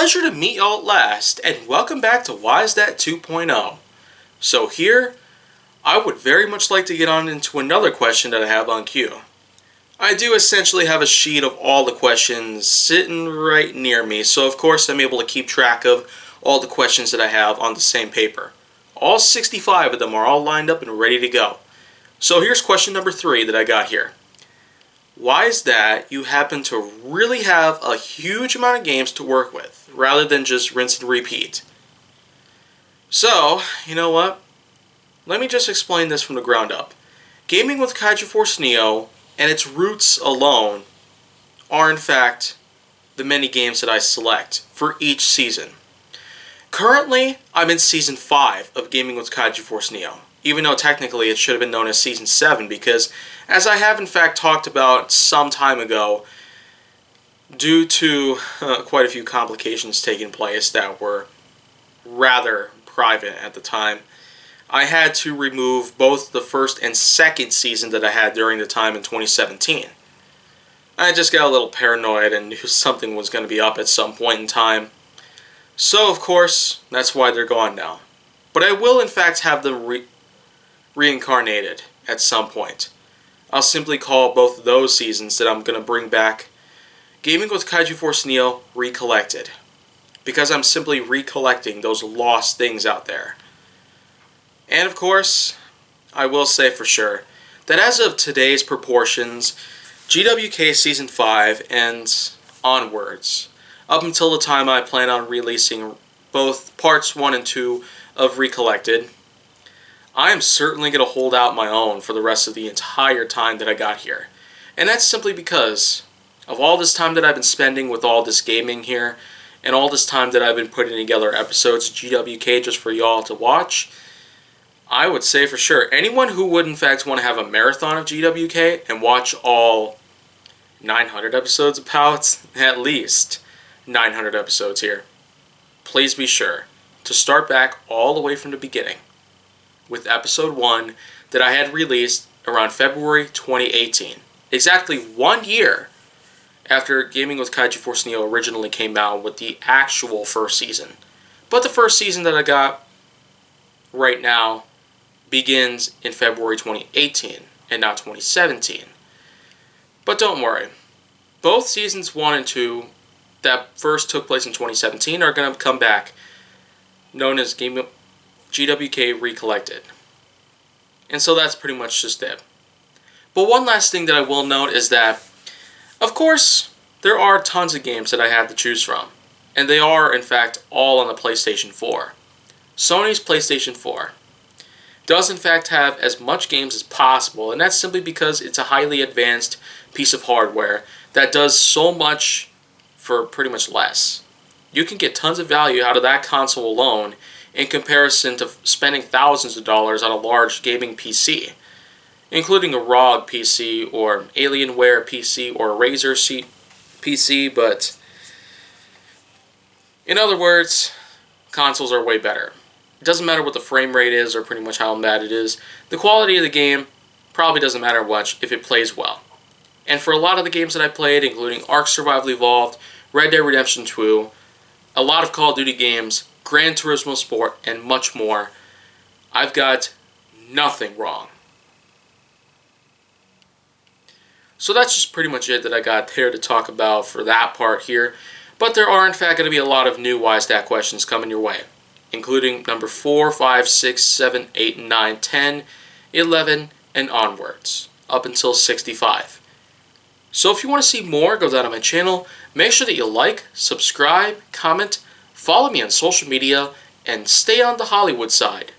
pleasure to meet y'all at last, and welcome back to Why Is That 2.0. So here, I would very much like to get on into another question that I have on queue. I do essentially have a sheet of all the questions sitting right near me, so of course I'm able to keep track of all the questions that I have on the same paper. All 65 of them are all lined up and ready to go. So here's question number 3 that I got here. Why is that you happen to really have a huge amount of games to work with, rather than just rinse and repeat? So, you know what? Let me just explain this from the ground up. Gaming with Kaiju Force Neo and its roots alone are in fact the many games that I select for each season. Currently, I'm in Season 5 of Gaming with Kaiju Force Neo, even though technically it should have been known as Season 7 because, as I have in fact talked about some time ago, due to quite a few complications taking place that were rather private at the time, I had to remove both the first and second season that I had during the time in 2017. I just got a little paranoid and knew something was going to be up at some point in time. So, of course, that's why they're gone now. But I will, in fact, have them reincarnated at some point. I'll simply call both of those seasons that I'm going to bring back Gaming with Kaiju Force Neo Recollected. Because I'm simply recollecting those lost things out there. And, of course, I will say for sure that as of today's proportions, GWK Season 5 and onwards, up until the time I plan on releasing both Parts 1 and 2 of Recollected, I am certainly going to hold out my own for the rest of the entire time that I got here. And that's simply because of all this time that I've been spending with all this gaming here, and all this time that I've been putting together episodes of GWK just for y'all to watch. I would say for sure, anyone who would in fact want to have a marathon of GWK and watch all 900 episodes about, at least 900 episodes here, please be sure to start back all the way from the beginning with episode 1 that I had released around February 2018. Exactly 1 year after Gaming with Kaiju Force Neo originally came out with the actual first season. But the first season that I got right now begins in February 2018 and not 2017. But don't worry. Both seasons 1 and 2 that first took place in 2017 are going to come back, known as GWK Recollected. And so that's pretty much just it. But one last thing that I will note is that, of course, there are tons of games that I have to choose from. And they are, in fact, all on the PlayStation 4. Sony's PlayStation 4 does, in fact, have as much games as possible, and that's simply because it's a highly advanced piece of hardware that does so much for pretty much less. You can get tons of value out of that console alone in comparison to spending thousands of dollars on a large gaming PC, including a ROG PC or Alienware PC or a Razer PC, but in other words, consoles are way better. It doesn't matter what the frame rate is or pretty much how bad it is. The quality of the game probably doesn't matter much if it plays well. And for a lot of the games that I played, including Ark Survival Evolved, Red Dead Redemption 2, a lot of Call of Duty games, Gran Turismo Sport, and much more, I've got nothing wrong. So that's just pretty much it that I got here to talk about for that part here. But there are in fact going to be a lot of new Why Is That questions coming your way, including number 4, 5, 6, 7, 8, 9, 10, 11, and onwards, up until 65. So if you want to see more, go down to my channel. Make sure that you like, subscribe, comment, follow me on social media, and stay on the Hollywood side.